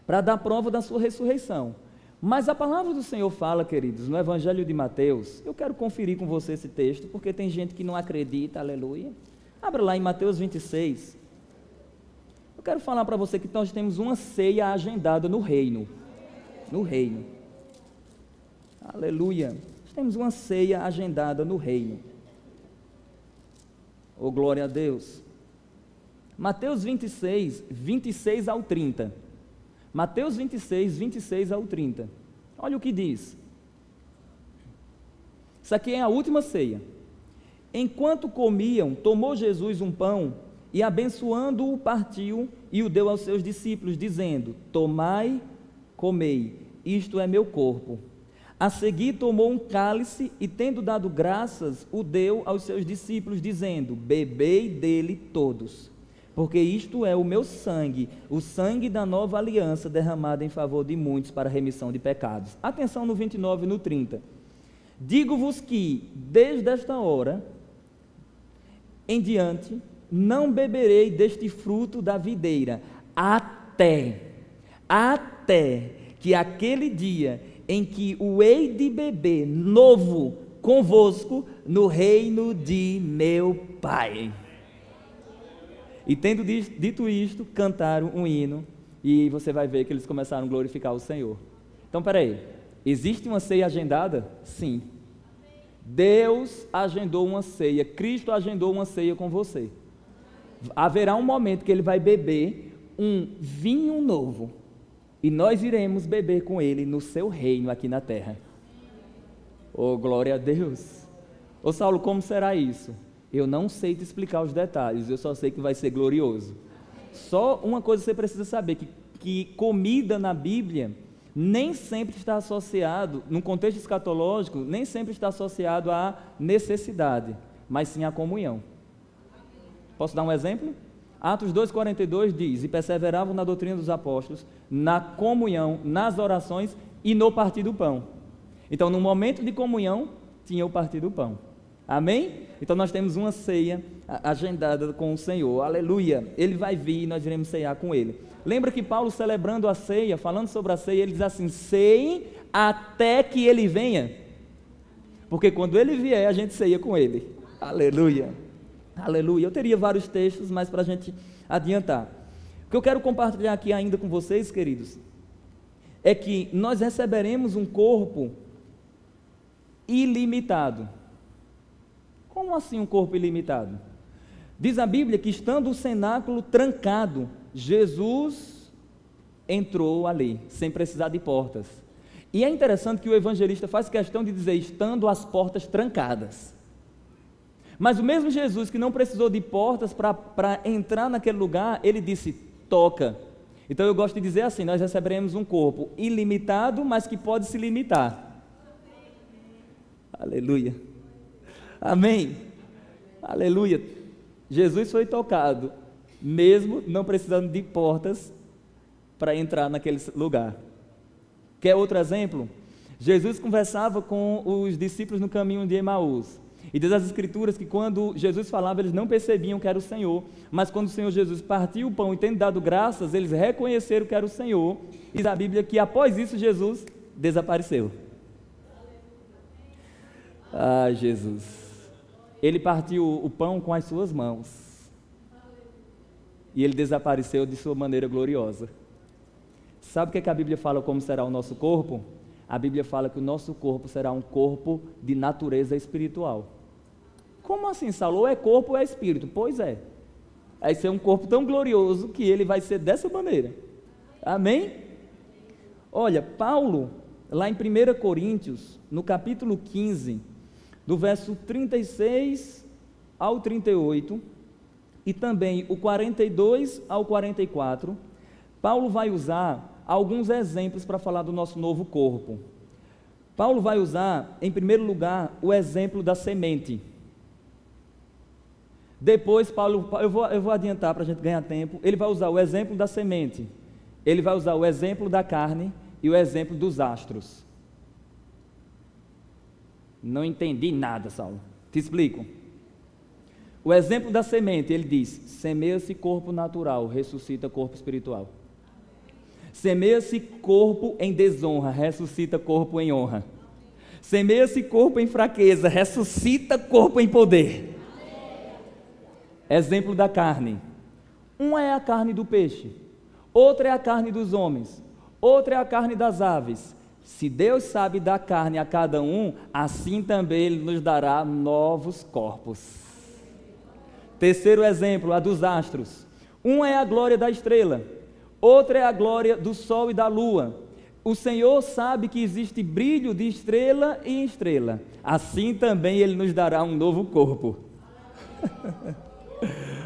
para dar prova da sua ressurreição. Mas a palavra do Senhor fala, queridos, no Evangelho de Mateus, eu quero conferir com você esse texto, porque tem gente que não acredita, aleluia. Abra lá em Mateus 26. Eu quero falar para você que nós temos uma ceia agendada no reino. No reino. Aleluia. Nós temos uma ceia agendada no reino. Oh, glória a Deus. Mateus 26, 26 ao 30. Mateus 26, 26 ao 30. Olha o que diz. Isso aqui é a última ceia. Enquanto comiam, tomou Jesus um pão e abençoando-o partiu e o deu aos seus discípulos, dizendo, tomai, comei, isto é meu corpo. A seguir tomou um cálice e tendo dado graças, o deu aos seus discípulos, dizendo, bebei dele todos. Porque isto é o meu sangue, o sangue da nova aliança derramado em favor de muitos para a remissão de pecados. Atenção no 29 e no 30. Digo-vos que, desde esta hora em diante, não beberei deste fruto da videira, até que aquele dia em que o hei de beber novo convosco no reino de meu Pai. E tendo dito isto, cantaram um hino, e você vai ver que eles começaram a glorificar o Senhor. Então, peraí, existe uma ceia agendada? Sim. Deus agendou uma ceia, Cristo agendou uma ceia com você. Haverá um momento que Ele vai beber um vinho novo, e nós iremos beber com Ele no seu reino aqui na terra. Oh, glória a Deus. Ô Saulo, como será isso? Eu não sei te explicar os detalhes, eu só sei que vai ser glorioso. Só uma coisa você precisa saber, que comida na Bíblia nem sempre está associado, num contexto escatológico, nem sempre está associado à necessidade, mas sim à comunhão. Posso dar um exemplo? Atos 2,42 diz: e perseveravam na doutrina dos apóstolos, na comunhão, nas orações e no partir do pão. Então, no momento de comunhão, tinha o partir do pão. Amém? Então nós temos uma ceia agendada com o Senhor, aleluia. Ele vai vir e nós iremos ceiar com Ele. Lembra que Paulo, celebrando a ceia, falando sobre a ceia, ele diz assim: ceiem até que Ele venha, porque quando Ele vier, a gente ceia com Ele. Aleluia, aleluia. Eu teria vários textos, mas para a gente adiantar, o que eu quero compartilhar aqui ainda com vocês, queridos, é que nós receberemos um corpo ilimitado. Como assim um corpo ilimitado? Diz a Bíblia que, estando o cenáculo trancado, Jesus entrou ali, sem precisar de portas. E é interessante que o evangelista faz questão de dizer, estando as portas trancadas. Mas o mesmo Jesus que não precisou de portas para entrar naquele lugar, ele disse, toca. Então eu gosto de dizer assim, nós receberemos um corpo ilimitado, mas que pode se limitar. Aleluia. Amém. Aleluia. Jesus foi tocado, mesmo não precisando de portas para entrar naquele lugar. Quer outro exemplo? Jesus conversava com os discípulos no caminho de Emaús. E diz as Escrituras que quando Jesus falava, eles não percebiam que era o Senhor, mas quando o Senhor Jesus partiu o pão e tendo dado graças, eles reconheceram que era o Senhor. E diz a Bíblia que após isso Jesus desapareceu. Ah, Jesus. Ele partiu o pão com as suas mãos. E ele desapareceu de sua maneira gloriosa. Sabe o que a Bíblia fala como será o nosso corpo? A Bíblia fala que o nosso corpo será um corpo de natureza espiritual. Como assim, Saulo? Ou é corpo ou é espírito? Pois é. Vai ser um corpo tão glorioso que ele vai ser dessa maneira. Amém? Olha, Paulo, lá em 1 Coríntios, no capítulo 15, do verso 36 ao 38, e também o 42 ao 44, Paulo vai usar alguns exemplos para falar do nosso novo corpo. Paulo vai usar, em primeiro lugar, o exemplo da semente. Depois, eu vou adiantar para a gente ganhar tempo, ele vai usar o exemplo da semente, ele vai usar o exemplo da carne e o exemplo dos astros. Não entendi nada, Saulo. Te explico. O exemplo da semente, ele diz, semeia-se corpo natural, ressuscita corpo espiritual. Semeia-se corpo em desonra, ressuscita corpo em honra. Semeia-se corpo em fraqueza, ressuscita corpo em poder. Exemplo da carne. Uma é a carne do peixe, outra é a carne dos homens, outra é a carne das aves. Se Deus sabe dar carne a cada um, assim também Ele nos dará novos corpos. Terceiro exemplo, a dos astros. Uma é a glória da estrela, outra é a glória do sol e da lua. O Senhor sabe que existe brilho de estrela em estrela. Assim também Ele nos dará um novo corpo.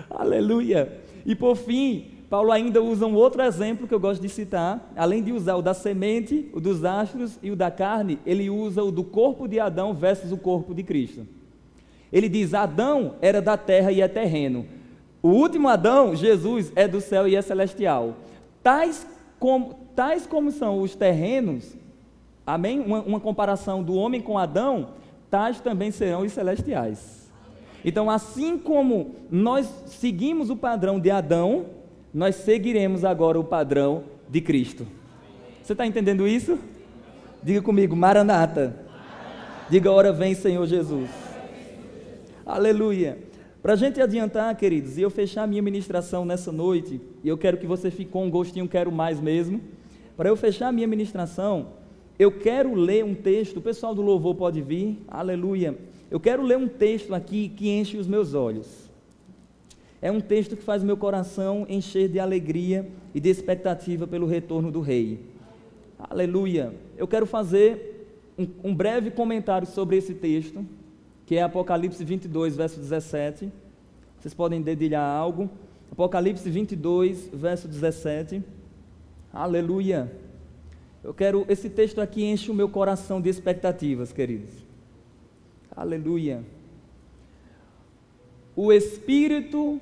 Aleluia. E por fim, Paulo ainda usa um outro exemplo que eu gosto de citar. Além de usar o da semente, o dos astros e o da carne, ele usa o do corpo de Adão versus o corpo de Cristo. Ele diz, Adão era da terra e é terreno. O último Adão, Jesus, é do céu e é celestial. Tais como são os terrenos, amém? Uma comparação do homem com Adão, tais também serão os celestiais. Então, assim como nós seguimos o padrão de Adão, nós seguiremos agora o padrão de Cristo. Você está entendendo isso? Diga comigo, Maranata. Diga, ora vem, Senhor Jesus. Aleluia. Para a gente adiantar, queridos, e eu fechar a minha ministração nessa noite, e eu quero que você fique com um gostinho, quero mais mesmo. Para eu fechar a minha ministração, eu quero ler um texto, o pessoal do louvor pode vir, aleluia. Eu quero ler um texto aqui que enche os meus olhos. É um texto que faz meu coração encher de alegria e de expectativa pelo retorno do Rei. Aleluia. Eu quero fazer um breve comentário sobre esse texto, que é Apocalipse 22, verso 17. Vocês podem dedilhar algo. Apocalipse 22, verso 17. Aleluia. Esse texto aqui enche o meu coração de expectativas, queridos. Aleluia. O Espírito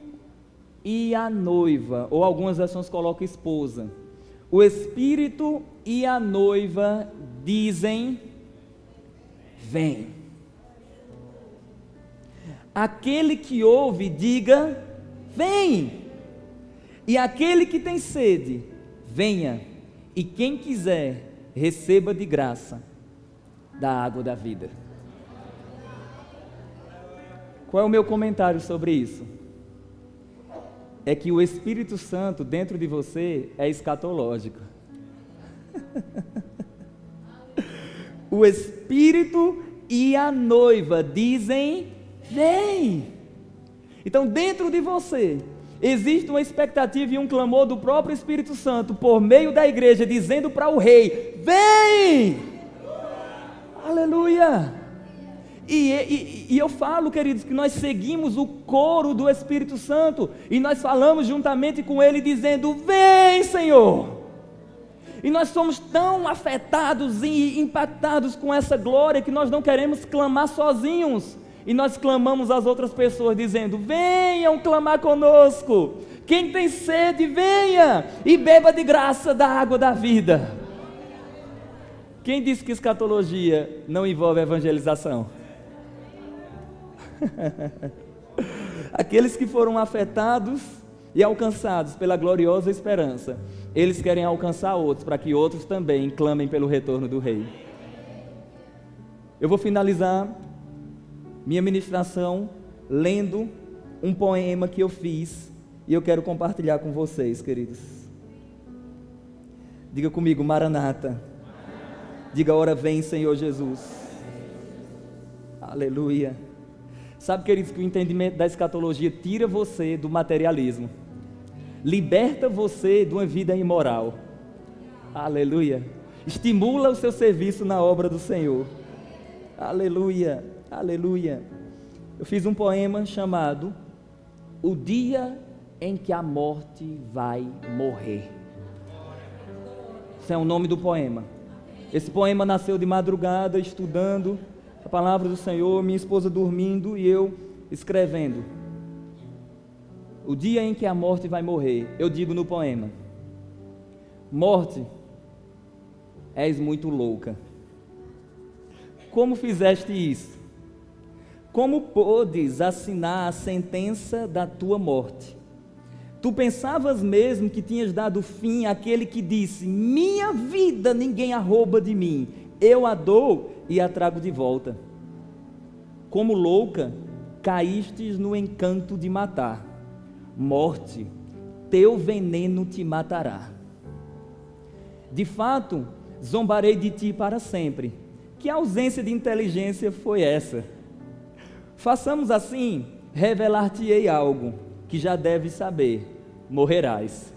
e a noiva, ou algumas versões colocam esposa. O Espírito e a noiva dizem: vem. Aquele que ouve, diga: vem. E aquele que tem sede, venha. E quem quiser, receba de graça da água da vida. Qual é o meu comentário sobre isso? É que o Espírito Santo dentro de você é escatológico. O Espírito e a noiva dizem: vem. Então dentro de você existe uma expectativa e um clamor do próprio Espírito Santo por meio da igreja, dizendo para o rei: vem. Aleluia. E eu falo, queridos, que nós seguimos o coro do Espírito Santo, e nós falamos juntamente com ele, dizendo: vem, Senhor. E nós somos tão afetados e impactados com essa glória, que nós não queremos clamar sozinhos, e nós clamamos às outras pessoas, dizendo: venham clamar conosco. Quem tem sede, venha e beba de graça da água da vida. Quem disse que escatologia não envolve evangelização? Aqueles que foram afetados e alcançados pela gloriosa esperança, eles querem alcançar outros, para que outros também clamem pelo retorno do Rei. Eu vou finalizar minha ministração lendo um poema que eu fiz, e eu quero compartilhar com vocês, queridos. Diga comigo: Maranata. Diga: ora vem, Senhor Jesus. Aleluia. Sabe, queridos, que o entendimento da escatologia tira você do materialismo, liberta você de uma vida imoral. Aleluia. Estimula o seu serviço na obra do Senhor. Aleluia, aleluia. Eu fiz um poema chamado O Dia em que a Morte Vai Morrer. Esse é o nome do poema. Esse poema nasceu de madrugada, estudando a palavra do Senhor, minha esposa dormindo e eu escrevendo. O dia em que a morte vai morrer. Eu digo no poema: morte, és muito louca. Como fizeste isso? Como podes assinar a sentença da tua morte? Tu pensavas mesmo que tinhas dado fim àquele que disse: minha vida ninguém a rouba de mim, eu a dou e a trago de volta. Como louca, caístes no encanto de matar. Morte, teu veneno te matará. De fato, zombarei de ti para sempre. Que ausência de inteligência foi essa? Façamos assim, revelar-te-ei algo que já deves saber: morrerás.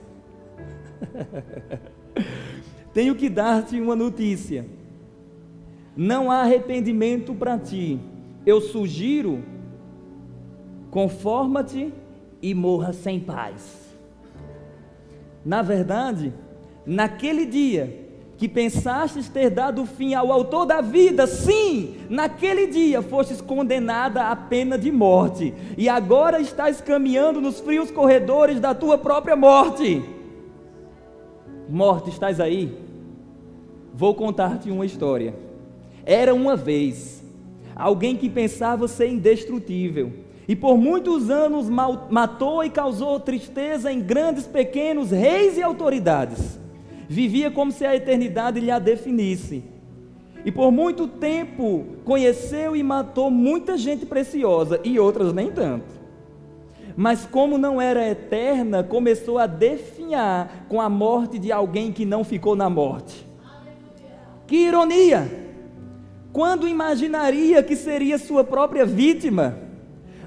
Tenho que dar-te uma notícia: não há arrependimento para ti. Eu sugiro: conforma-te e morra sem paz. Na verdade, naquele dia que pensastes ter dado fim ao autor da vida, sim, naquele dia fostes condenada à pena de morte, e agora estás caminhando nos frios corredores da tua própria morte. Morte, estás aí? Vou contar-te uma história. Era uma vez alguém que pensava ser indestrutível, e por muitos anos matou e causou tristeza em grandes, pequenos, reis e autoridades. Vivia como se a eternidade lhe a definisse, e por muito tempo conheceu e matou muita gente preciosa, e outras nem tanto. Mas como não era eterna, começou a definhar com a morte de alguém que não ficou na morte. Que ironia! Quando imaginaria que seria sua própria vítima?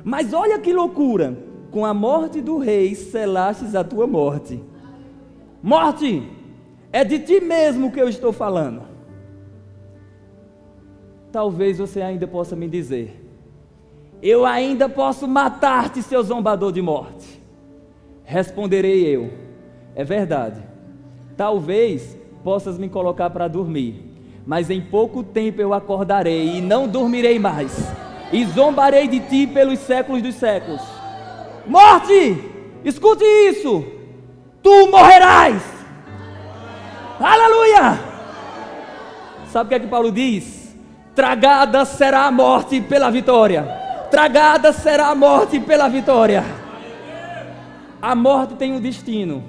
Mas olha que loucura: com a morte do rei selastes a tua morte. Morte, é de ti mesmo que eu estou falando. talvez você ainda possa me dizer: eu ainda posso matar-te, seu zombador de morte. Responderei eu: é verdade, talvez possas me colocar para dormir, mas em pouco tempo eu acordarei e não dormirei mais, e zombarei de ti pelos séculos dos séculos. Morte, escute isso: tu morrerás. Aleluia! Sabe o que é que Paulo diz? Tragada será a morte pela vitória. Tragada será a morte pela vitória. A morte tem um destino: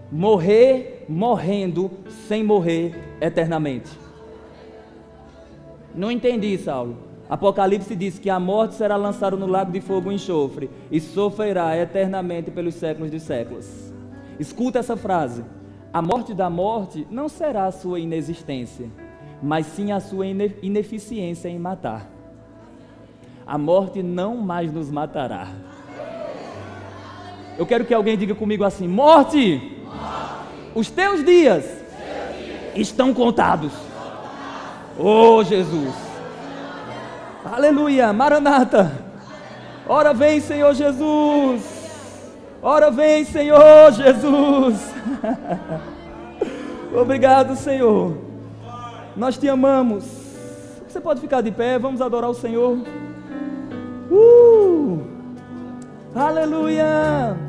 morrer morrendo, sem morrer eternamente. Não entendi, Saulo. Apocalipse diz que a morte será lançada no lago de fogo e enxofre, e sofrerá eternamente pelos séculos dos séculos. Escuta essa frase: a morte da morte não será a sua inexistência, mas sim a sua ineficiência em matar. A morte não mais nos matará. Eu quero que alguém diga comigo assim: morte, os teus dias estão contados. Oh Jesus, aleluia, Maranata, ora vem Senhor Jesus, ora vem Senhor Jesus. Obrigado, Senhor, nós te amamos. Você pode ficar de pé, vamos adorar o Senhor. Aleluia.